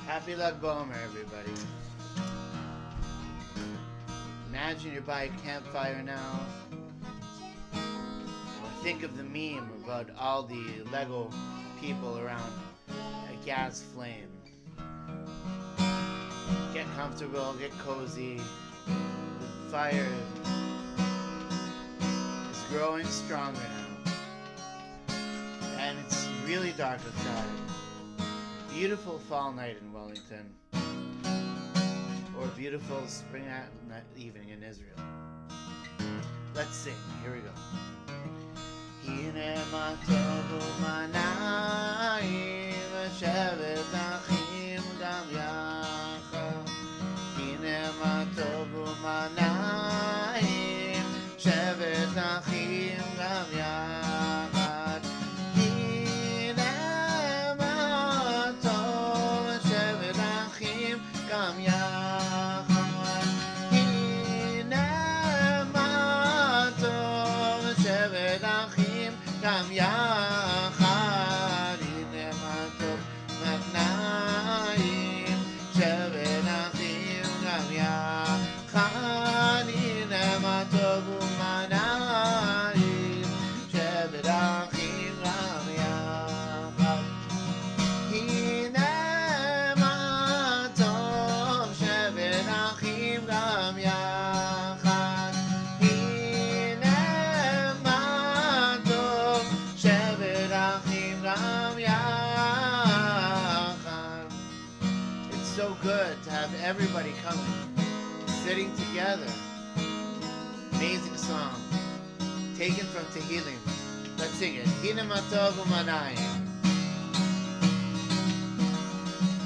Happy Baomer, everybody. Imagine you're by a campfire now. Or think of the meme about all the Lego people around a gas flame. Get comfortable, get cozy. The fire is growing stronger now. And it's really dark outside. Beautiful fall night in Wellington, or a beautiful spring evening in Israel. Let's sing. Here we go. Hine ma tovu manayim shevet achim gam yachad. Hine ma tovu manayim shevet achim gam yachad. Gam yachad, hine ma tov shevet achim gam yachad, hine ma tov matnayim shevet achim gam yachad, hine ma tov umanayim shevet achim gam yachad, hine gam yachad, hine ma tov shevet achim gam yachad. It's so good to have everybody coming, sitting together. Amazing song, taken from Tehillim. Let's sing it. Hine ma tov umanayim.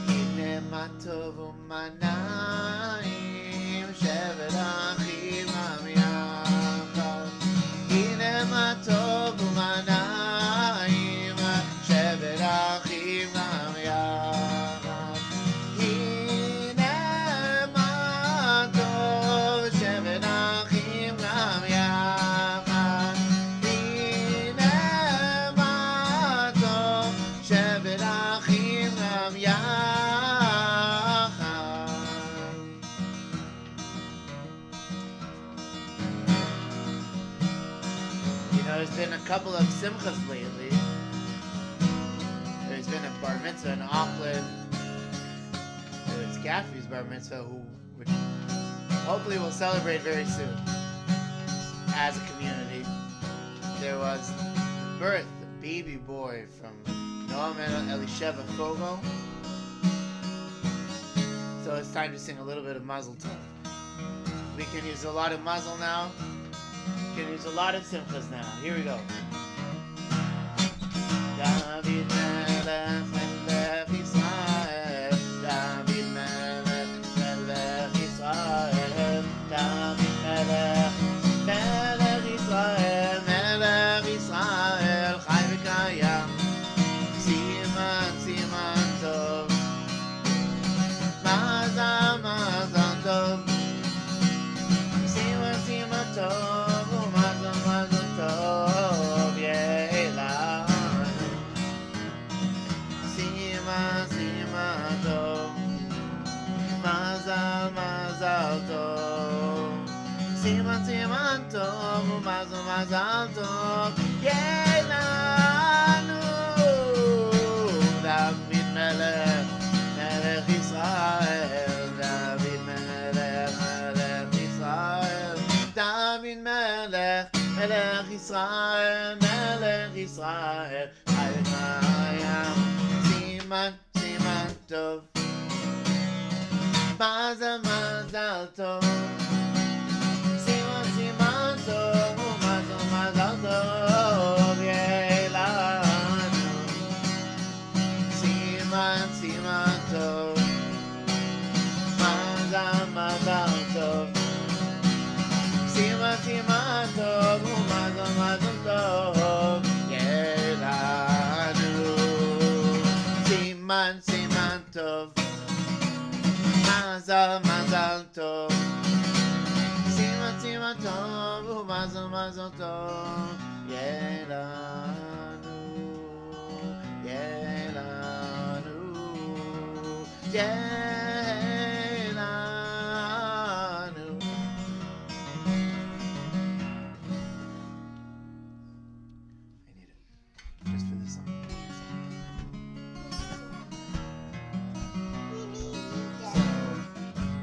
Hine ma tov umanayim shevet achim gam yachad. Hine ma tov umanayim shevet achim gam yachad. Hine ma tov shevet achim gam yachad. Hine ma tov shevet achim gam yachad. There's been a couple of simchas lately. There's been a bar mitzvah in Auckland. There's Gaffrey's bar mitzvah, which hopefully we'll celebrate very soon as a community. There was the birth, the baby boy from Noam and Elisheva Fogo. So it's time to sing a little bit of Mazel Tov. We can use a lot of Mazel now. Can use a lot of simchas now. Here we go. David Melech, Melech Yisrael. David Melech, Melech Yisrael. David Melech, Melech Yisrael. Melech Yisrael. Chai v'kayam. Siman, siman tov. Mazal, mazal tov. Siman, siman tov. Mazal tov, siman siman tov, mazal mazal tov, yelanu. David Melech, Melech Yisrael, David Melech, Melech Yisrael, David Melech, Melech Yisrael, Melech Yisrael, Hayam, siman siman tov. Mazal, mazal tov. Siman, siman tov. Mazal, mazal tov. Yelanu. Siman, siman tov. Mazal, mazal tov. Siman, siman tov. Mazal, mazal tov. Yelanu. Siman, siman tov. Mazal, mazal tov. Siman, siman tov. Mazal, mazal tov. Yelanu. Yelanu. Yelanu. I need it just for this song.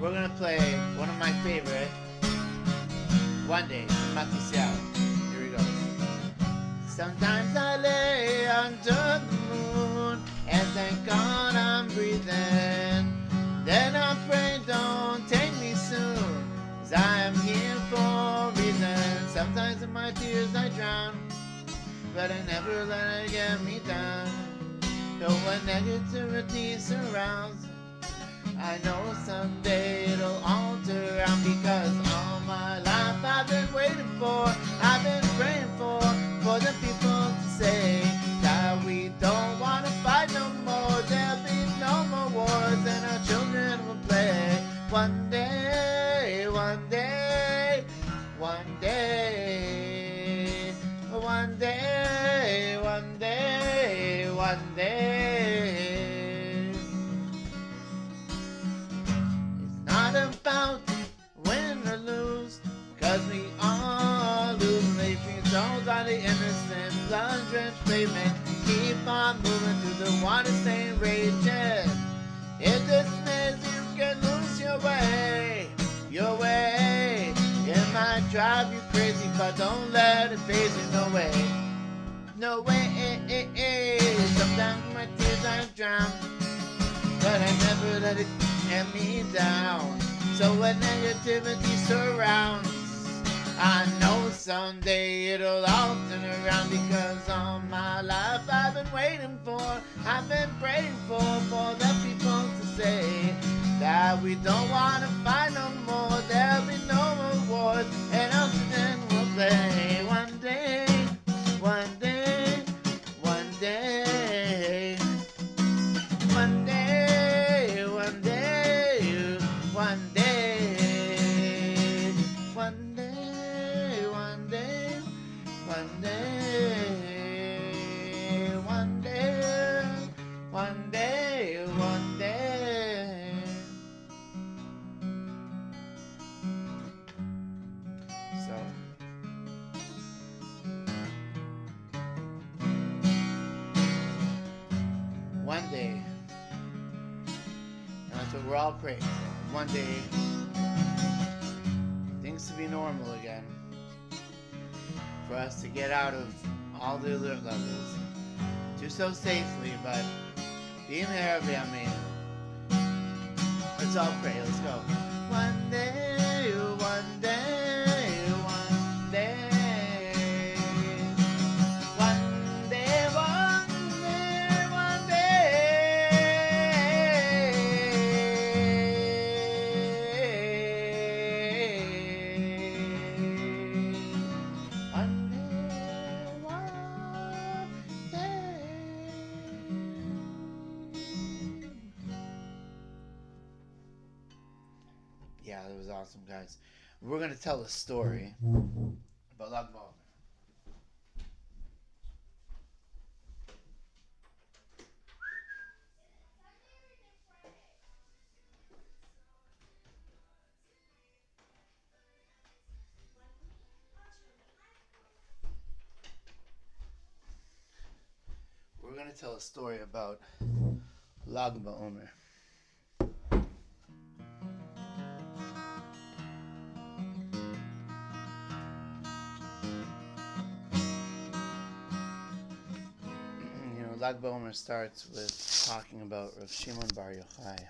We're gonna play one of my favorite, One Day, Matisiao. Here we go. Sometimes I lay under the moon and thank God I'm breathing. Then I pray, don't take me soon, 'cause I am here for a reason. Sometimes in my tears I drown, but I never let it get me down. Though when negativity surrounds, I know someday it'll all turn around, because all my life I've been waiting for, I've been praying for the people to say that we don't want to fight no more. There'll be no more wars and our children will play. One day, one day, one day, one day, one day, one day. It's not about win or lose, 'cause we all lose. Leaving souls on the innocent, blood-drenched pavement. Keep on moving through the water stain raging. In this maze you can lose your way, your way. It might drive you crazy, but don't let it phase you, no way. No way. Sometimes my tears I drown, but I never let it get me down. So when negativity surrounds, I know someday it'll all turn around, because all my life I've been waiting for, I've been praying for the people to say that we don't want to fight no more. There'll be no more wars and our children will play. One day, one day, one day, one day, one day, one day, one day, one day, one day, one day, one day, one day. So one day, and that's what we're all praying for. One day, things to be normal again. For us to get out of all the alert levels. Do so safely, but be there, Baomer. Let's all pray. Let's go. One day, one day, one day. One day, one day, one day. One day, one day. Yeah, that was awesome, guys. We're going to tell a story about Lag Baomer. We're going to tell a story about Lag Baomer. Lag Baomer starts with talking about Rav Shimon Bar Yochai.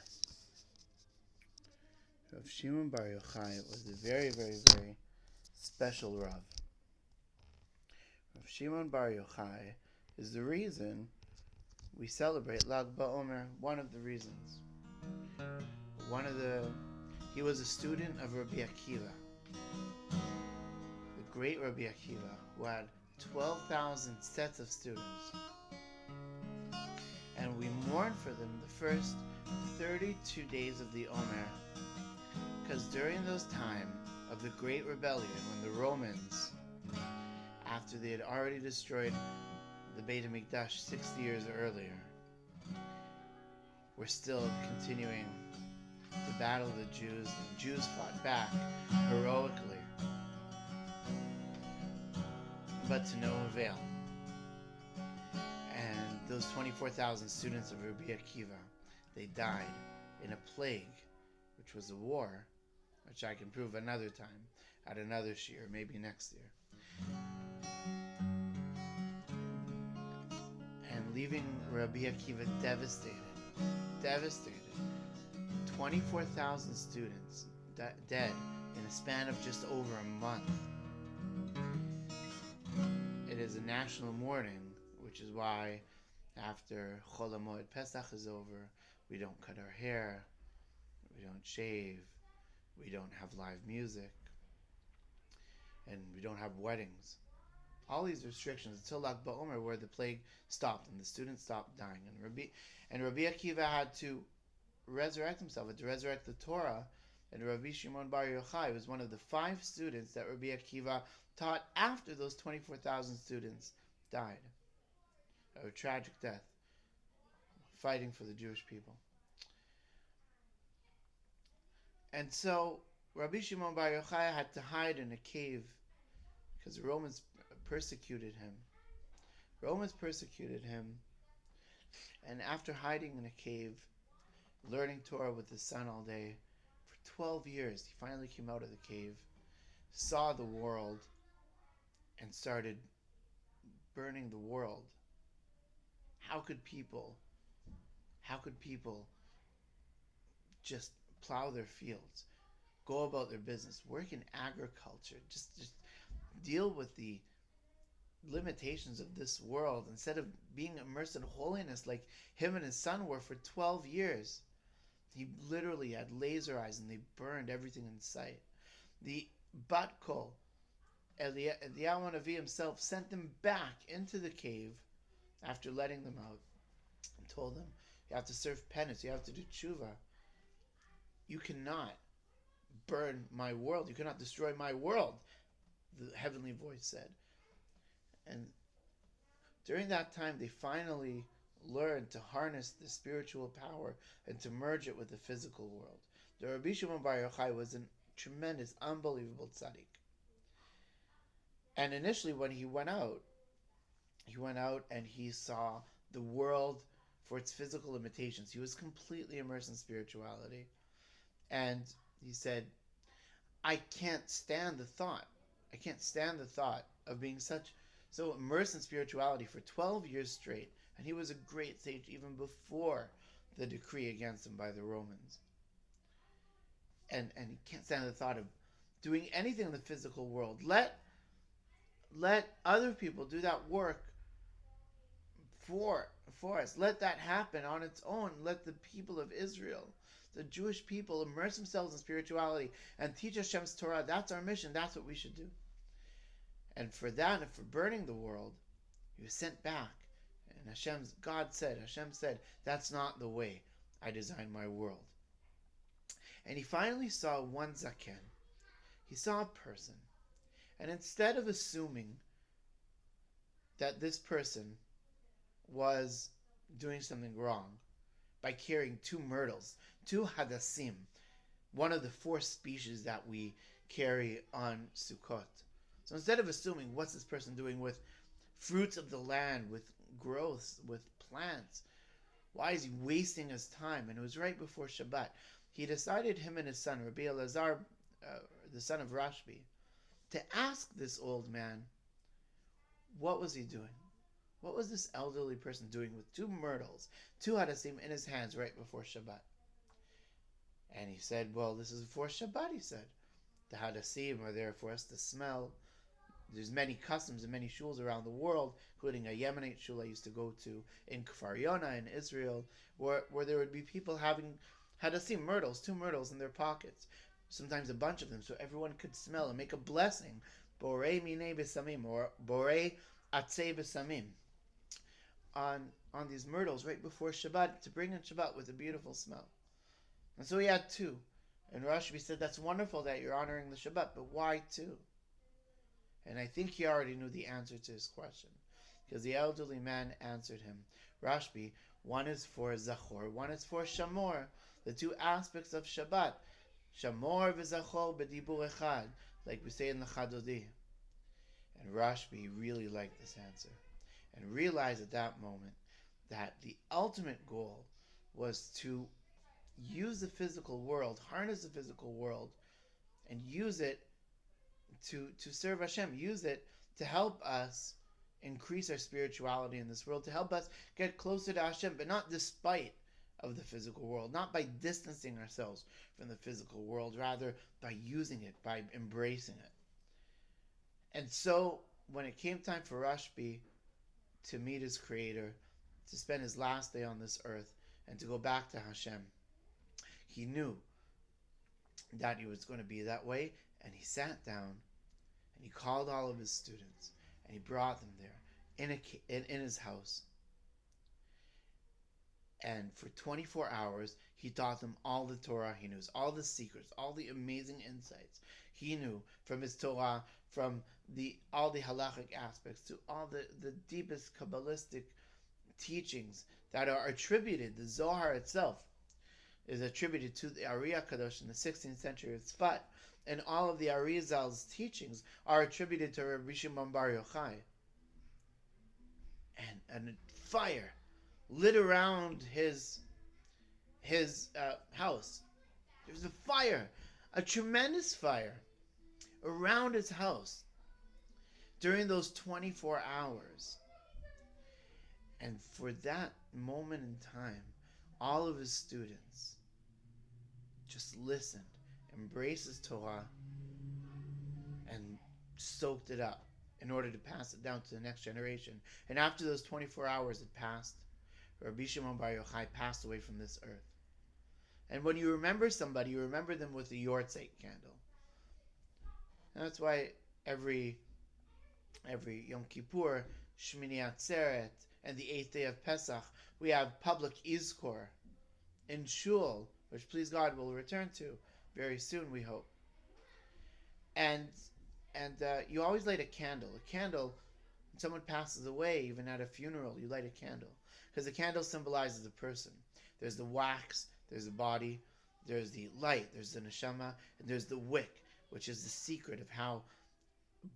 Rav Shimon Bar Yochai was a very, very, very special Rav. Rav Shimon Bar Yochai is the reason we celebrate Lag Baomer. One of the reasons. He was a student of Rabbi Akiva, the great Rabbi Akiva, who had 12,000 sets of students. And we mourn for them the first 32 days of the Omer, because during those time of the Great Rebellion, when the Romans, after they had already destroyed the Beit HaMikdash 60 years earlier, were still continuing to battle the Jews. The Jews fought back heroically, but to no avail. And those 24,000 students of Rabbi Akiva, they died in a plague, which was a war, which I can prove another time, at another shiur, maybe next year. And leaving Rabbi Akiva devastated. 24,000 students dead in a span of just over a month. It is a national mourning, which is why after Chol HaMoed Pesach is over, we don't cut our hair, we don't shave, we don't have live music, and we don't have weddings. All these restrictions until Baomer, where the plague stopped and the students stopped dying. And Rabbi Akiva had to resurrect himself, had to resurrect the Torah. And Rabbi Shimon Bar Yochai was one of the 5 students that Rabbi Akiva taught after those 24,000 students died. A tragic death, fighting for the Jewish people. And so Rabbi Shimon Bar Yochai had to hide in a cave because the Romans persecuted him. And after hiding in a cave, learning Torah with his son all day, for 12 years, he finally came out of the cave, saw the world, and started burning the world. How could people just plow their fields, go about their business, work in agriculture, just deal with the limitations of this world instead of being immersed in holiness like him and his son were for 12 years? He literally had laser eyes and they burned everything in sight. The Bat Kol, Eliyahu Navi himself, sent them back into the cave after letting them out and told them, you have to serve penance, you have to do tshuva. You cannot burn my world, you cannot destroy my world, the heavenly voice said. And during that time, they finally learned to harness the spiritual power and to merge it with the physical world. The Rabbi Shimon Bar Yochai was a tremendous, unbelievable tzaddik. And initially, when he went out and he saw the world for its physical limitations. He was completely immersed in spirituality. And he said, I can't stand the thought of being so immersed in spirituality for 12 years straight. And he was a great sage even before the decree against him by the Romans. And he can't stand the thought of doing anything in the physical world. Let other people do that work for us. Let that happen on its own. Let the people of Israel, the Jewish people, immerse themselves in spirituality and teach Hashem's Torah. That's our mission. That's what we should do. And for that, and for burning the world, he was sent back. And Hashem said, that's not the way I designed my world. And he finally saw one zaken. He saw a person. And instead of assuming that this person was doing something wrong by carrying 2 myrtles, 2 hadassim, one of the 4 species that we carry on Sukkot. So instead of assuming what's this person doing with fruits of the land, with growths, with plants, why is he wasting his time? And it was right before Shabbat. He decided, him and his son, Rabbi Elazar, the son of Rashbi, to ask this old man, what was he doing? What was this elderly person doing with 2 myrtles, 2 hadassim in his hands right before Shabbat? And he said, well, this is before Shabbat, he said. The hadassim are there for us to smell. There's many customs and many shuls around the world, including a Yemenite shul I used to go to in Kfar Yonah in Israel, where there would be people having hadassim, myrtles, 2 myrtles in their pockets, sometimes a bunch of them, so everyone could smell and make a blessing, borei minei besamim, or borei atzei besamim, on these myrtles right before Shabbat, to bring in Shabbat with a beautiful smell. And so he had 2. And Rashbi said, that's wonderful that you're honoring the Shabbat, but why 2? And I think he already knew the answer to his question, because the elderly man answered him, Rashbi, One is for Zachor, one is for Shamor. The two aspects of Shabbat. Shamor v'Zachor b'dibur echad, like we say in the Chadodi. And Rashbi really liked this answer and realized at that moment that the ultimate goal was to use the physical world, harness the physical world, and use it to serve Hashem, use it to help us increase our spirituality in this world, to help us get closer to Hashem, but not despite of the physical world, not by distancing ourselves from the physical world, rather by using it, by embracing it. And so when it came time for Rashbi to meet his Creator, to spend his last day on this earth, and to go back to Hashem, he knew that he was going to be that way, and he sat down and he called all of his students and he brought them there in his house. And for 24 hours, he taught them all the Torah he knew, all the secrets, all the amazing insights he knew from his Torah, from all the halachic aspects to all the deepest Kabbalistic teachings that are attributed. The Zohar itself is attributed to the Ariya Kadosh in the 16th century of Tzfat, and all of the Arizal's teachings are attributed to Rabbi Shimon Bar Yochai. And fire lit around his house. There was a fire, a tremendous fire around his house during those 24 hours. And for that moment in time, all of his students just listened, embraced his Torah, and soaked it up in order to pass it down to the next generation. And after those 24 hours had passed, Rabbi Shimon Bar Yochai passed away from this earth. And when you remember somebody, you remember them with a Yortzeit candle. And that's why every Yom Kippur, Shmini Atzeret, and the 8th day of Pesach, we have public Izkor in Shul, which please God will return to very soon, we hope. And you always light a candle. A candle, when someone passes away, even at a funeral, you light a candle. Because the candle symbolizes a person. There's the wax, there's the body, there's the light, there's the neshama, and there's the wick, which is the secret of how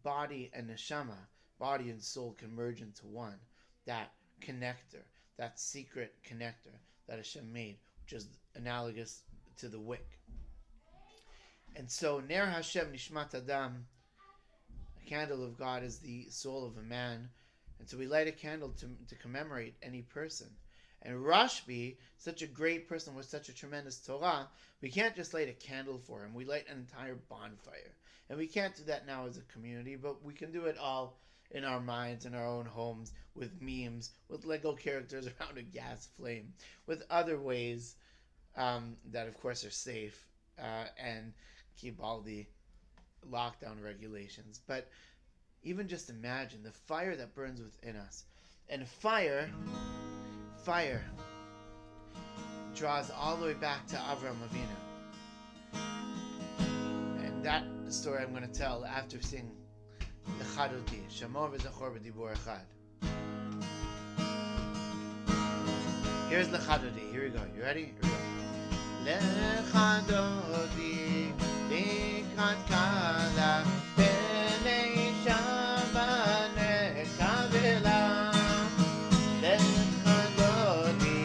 body and neshama, body and soul, can merge into one. That connector, that secret connector that Hashem made, which is analogous to the wick. And so, Ner Hashem Nishmat Adam, a candle of God is the soul of a man. And so we light a candle to commemorate any person. And Rashbi, such a great person with such a tremendous Torah, we can't just light a candle for him. We light an entire bonfire. And we can't do that now as a community, but we can do it all in our minds, in our own homes, with memes, with Lego characters around a gas flame, with other ways that, of course, are safe and keep all the lockdown regulations. But even just imagine the fire that burns within us. And fire draws all the way back to Avraham Avinu. And that story I'm going to tell after singing L'chadoti, Shamor v'Zachor b'dibur echad. Here's L'chadoti. Here we go. You ready? Here we go. L'chadoti, likrat kala, b'nei shama nekavela. L'chadoti,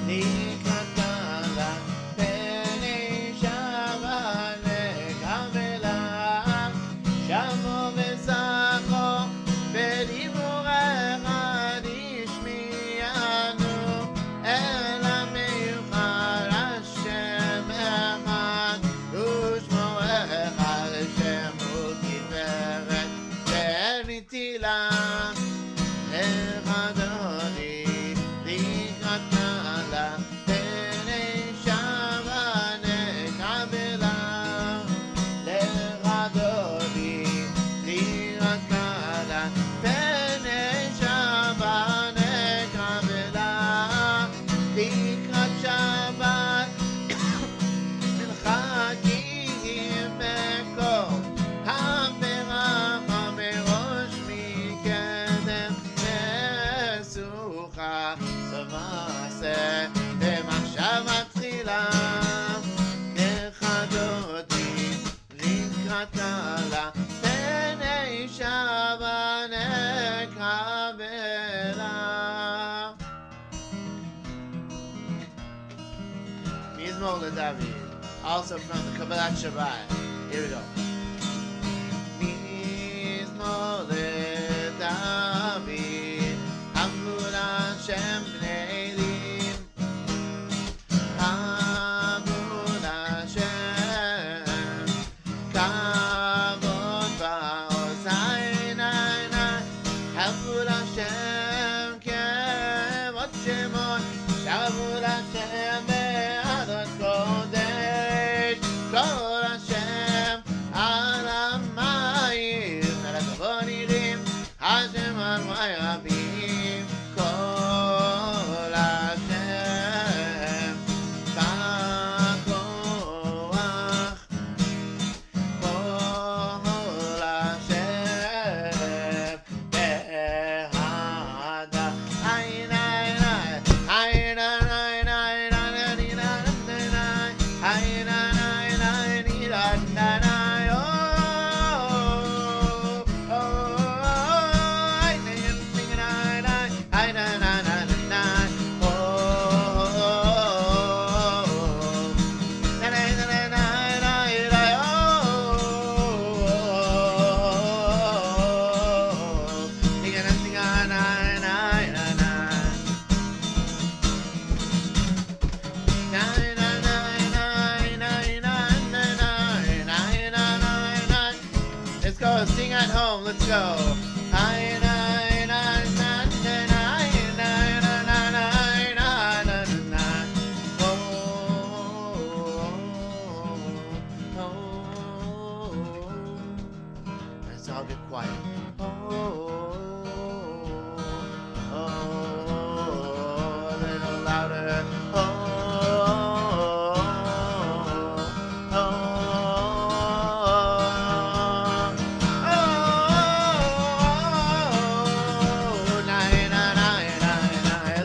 likrat kala, b'nei shama nekavela. Shamor v'Zachor b'dibur echad ishmi'anu el ha'miyuchad Hashem echad u'shmo echad Hashem u'kiddush Mizmor LeDavid. Also from the Kabbalat Shabbat. Here we go. Mizmor LeDavid. Hamud Hashem Bnei Elim. Hamud Hashem. Kavod Ba'ozainai. Hamud Hashem Kevod Shemot. Kavod Hashem Be'adot Kodesh. Kavod Hashem Al Hamayim. Merakavod Nirim. Hashem Al Mayabim. Kol Hashem Kakoach. Kol Hashem Behada. Ayin ayin ayin. Ayin ayin ayin ayin ayin ayin ayin ayin ayin ayin. Let's go, sing at home, let's go. Let's all get quiet. A little louder.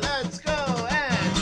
Let's go and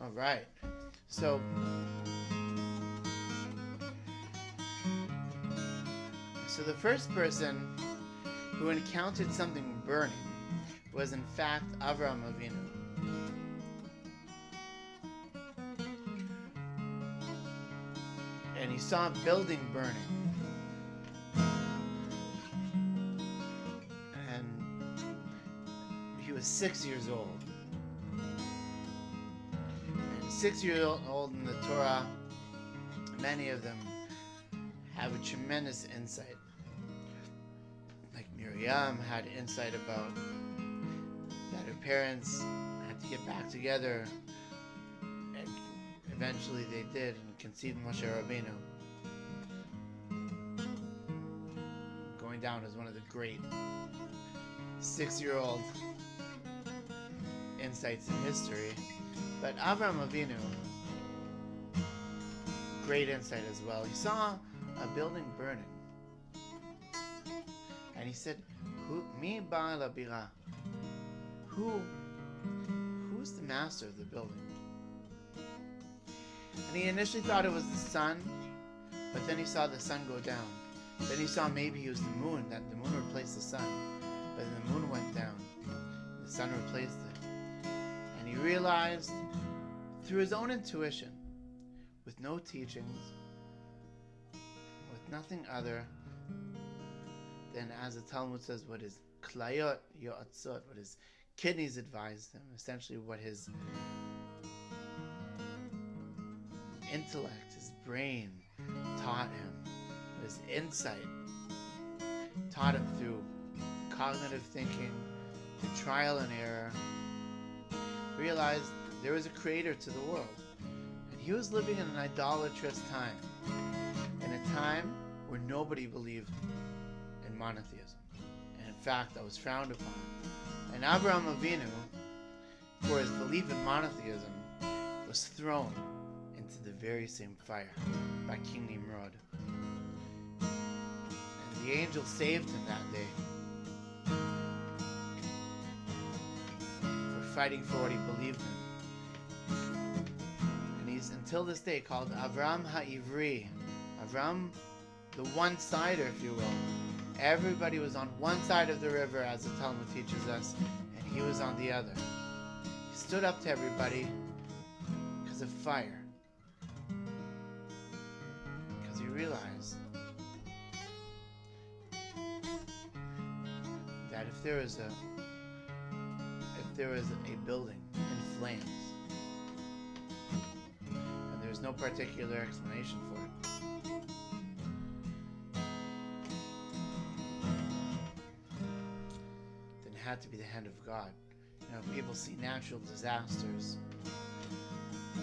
All right. So the first person who encountered something burning was in fact Avraham Avinu. And he saw a building burning. And was 6 years old. And 6 years old in the Torah, many of them have a tremendous insight. Like Miriam had insight about that her parents had to get back together, and eventually they did and conceived Moshe Rabbeinu, going down as one of the great 6-year-old insights in history. But Avraham Avinu, great insight as well. He saw a building burning, and he said, "Mi ba'al habira? Who's the master of the building?" And he initially thought it was the sun, but then he saw the sun go down. Then he saw maybe it was the moon, that the moon replaced the sun. But then the moon went down, the sun replaced it. And he realized, through his own intuition, with no teachings, with nothing other than, as the Talmud says, what his klayot yo'atzot, what his kidneys advised him, essentially what his intellect, his brain taught him, his insight taught him through cognitive thinking, through trial and error, realized there was a creator to the world. And he was living in an idolatrous time, in a time where nobody believed in monotheism. And in fact, that was frowned upon. And Avraham Avinu, for his belief in monotheism, was thrown into the very same fire by King Nimrod. And the angel saved him that day for fighting for what he believed in. And he's until this day called Avram Ha'ivri, Avram the one-sider, if you will. Everybody was on one side of the river, as the Talmud teaches us, and he was on the other. He stood up to everybody because of fire, because he realized that if there was a building in flames, and there's no particular explanation for it, then it had to be the hand of God. You know, people see natural disasters.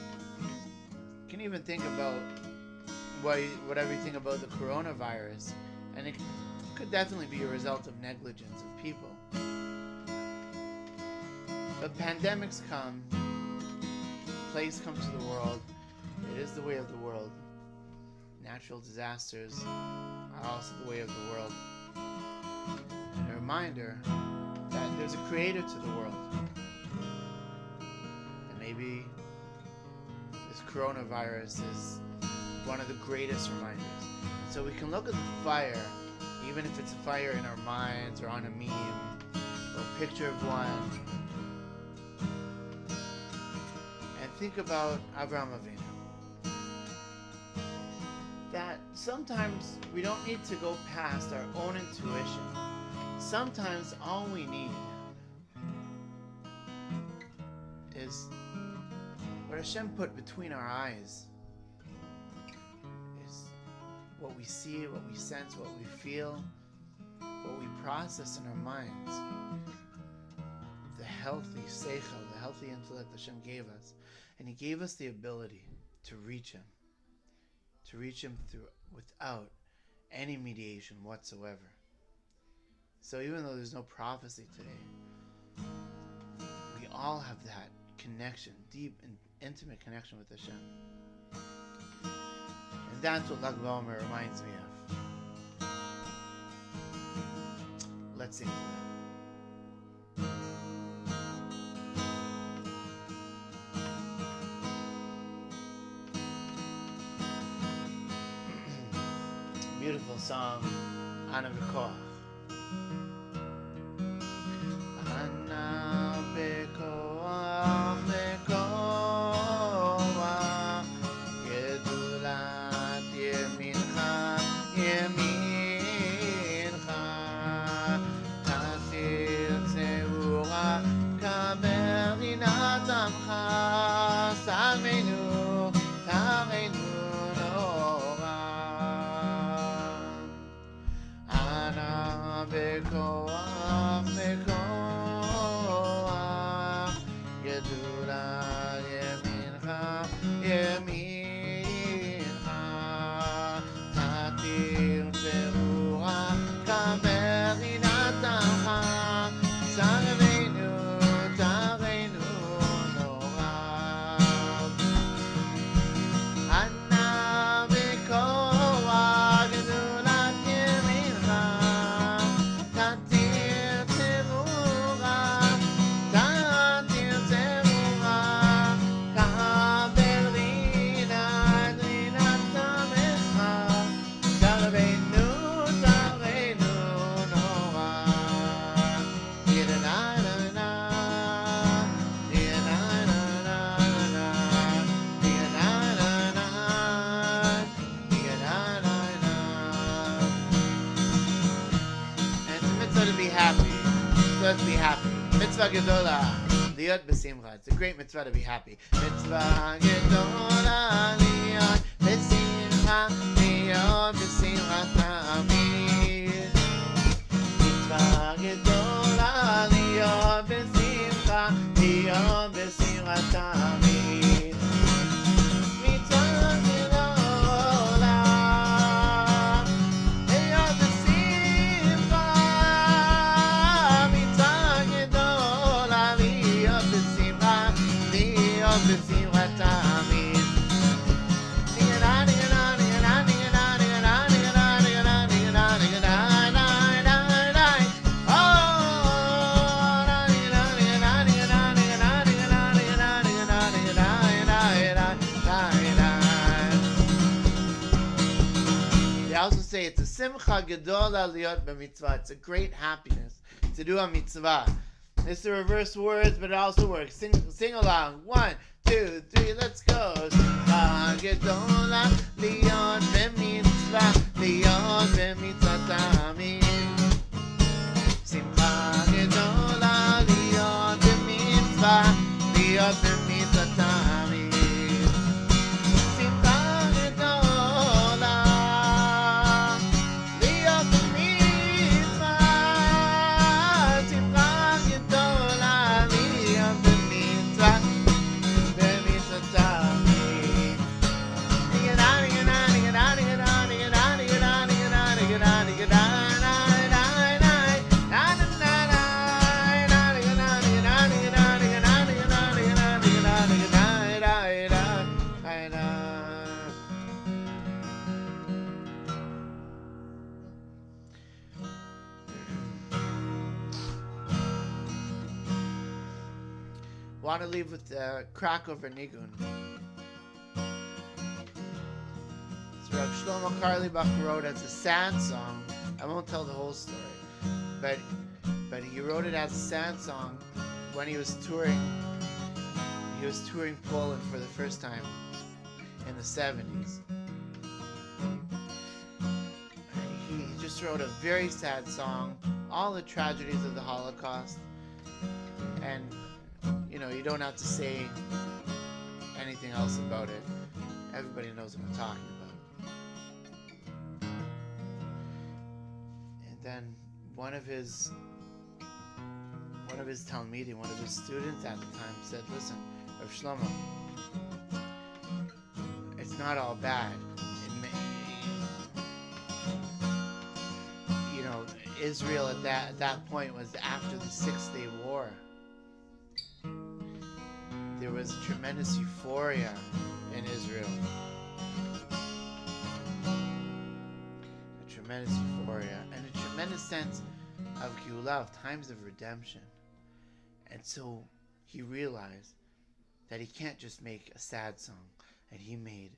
You can even think about whatever you think about the coronavirus, and it could definitely be a result of negligence of people. But pandemics come, plagues come to the world. It is the way of the world. Natural disasters are also the way of the world. And a reminder that there's a creator to the world. And maybe this coronavirus is one of the greatest reminders. So we can look at the fire, even if it's a fire in our minds or on a meme or a picture of one, and think about Avraham Avinu. That sometimes we don't need to go past our own intuition. Sometimes all we need is what Hashem put between our eyes, is what we see, what we sense, what we feel, what we process in our minds. The healthy seichel, the healthy intellect Hashem gave us. And He gave us the ability to reach Him through without any mediation whatsoever. So even though there's no prophecy today, we all have that connection, deep and intimate connection with Hashem. And that's what Lag Baomer reminds me of. Let's sing to that. Beautiful song, Ana B'Koach. Ana B'Koach, B'Koach, Gedulat Yemincha, Yemincha, Tasir Zeura, בכוח, בכוח, גדולה ימינך, ימינך, תתיר צרורה, כמרינת עמך, צרנו, תרנו נורא. ענה בכוח, גדולת ימינך, תתיר צרורה, תתיר צרורה, כברינת רינת עמך, תרנו, תרנו נורא. די-נה-נה-נה, די-נה-נה-נה, די-נה-נה-נה, די-נה-נה-נה. And it's a mitzvah to be happy. So let's be happy. Mitzvah gedola, liot besimcha. It's a great mitzvah to be happy. Mitzvah gedola, liot besimcha, liot besimcha tamid. Mitzvah gedola, liot besimcha, liot besimcha tamid. Mitzvah gedola, liot besimcha, mitzvah gedola, liot besimcha, liot besimcha tamid. They also say it's a simcha gedola liot b'mitzvah. It's a great happiness to do a mitzvah. It's the reverse words, but it also works. Sing along. 1, 2, 3, let's go. Simcha gedola liot b'mitzvah, liot b'mitzvah tamid. Simcha gedola liot b'mitzvah, liot b'mitzvah tamid. Simcha gedola liot b'mitzvah, simcha gedola liot b'mitzvah, b'mitzvah tamid. Want to leave with the crack over Nigun. So Rav Shlomo Karlibach wrote as a sad song. I won't tell the whole story, but he wrote it as a sad song when he was touring. He was touring Poland for the first time in the 70s. He just wrote a very sad song, all the tragedies of the Holocaust, and you don't have to say anything else about it. Everybody knows what I'm talking about. And then one of his talmidim, one of his students at the time said, "Listen, Rav Shlomo, it's not all bad. Israel at that point was after the 6-Day War. There was a tremendous euphoria in Israel. A tremendous euphoria and a tremendous sense of Geulah, of times of redemption. And so he realized that he can't just make a sad song, and he made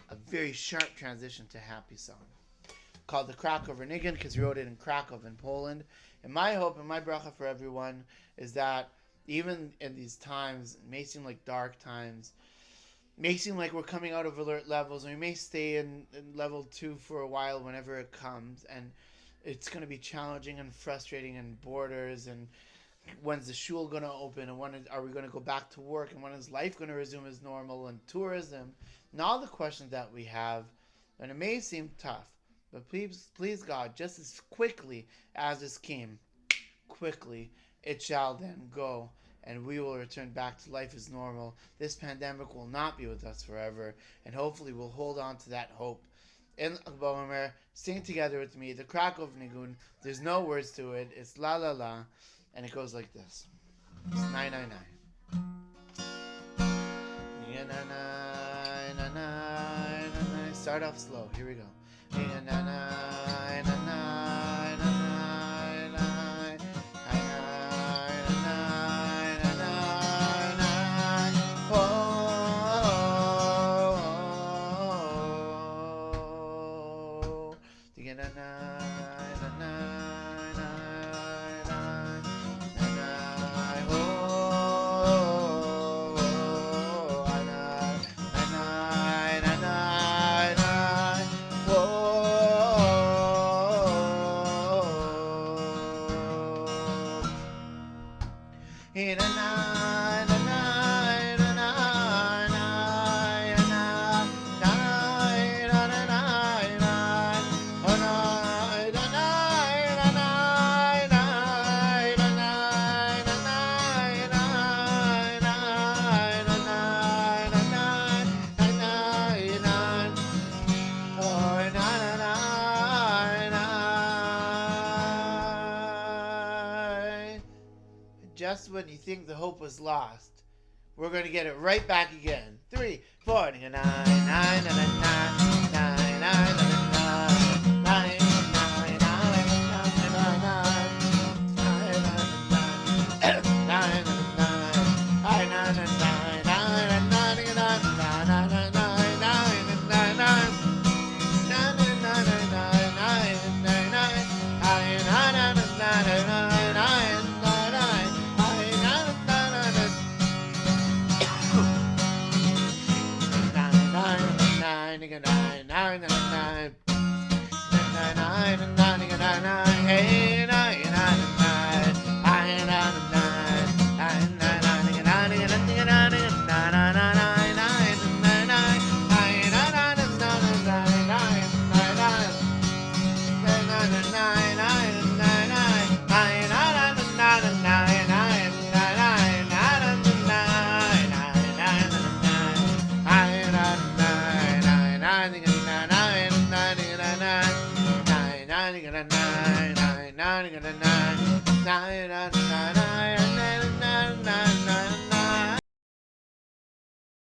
a very sharp transition to a happy song called the Krakow Nigun, because he wrote it in Krakow in Poland. And my hope and my bracha for everyone is that even in these times, it may seem like dark times, may seem like we're coming out of alert levels, and we may stay in level 2 for a while whenever it comes, and it's going to be challenging and frustrating, and borders, and when's the shul going to open, and are we going to go back to work, and when is life going to resume as normal, and tourism, and all the questions that we have. And it may seem tough, But please God, just as quickly as this came, quickly it shall then go, and we will return back to life as normal. This pandemic will not be with us forever, and hopefully we'll hold on to that hope. In Baomer, sing together with me the Krakow Nigun. There's no words to it. It's la la la, and it goes like this. It's 999. Start off slow. Here we go. Just when you think the hope was lost, we're going to get it right back again. 3, 4, 9, 9, 9, 9, 9, 9, 9, 9. Nine, nine, nine, nine, nine, nine, nine, nine, nine.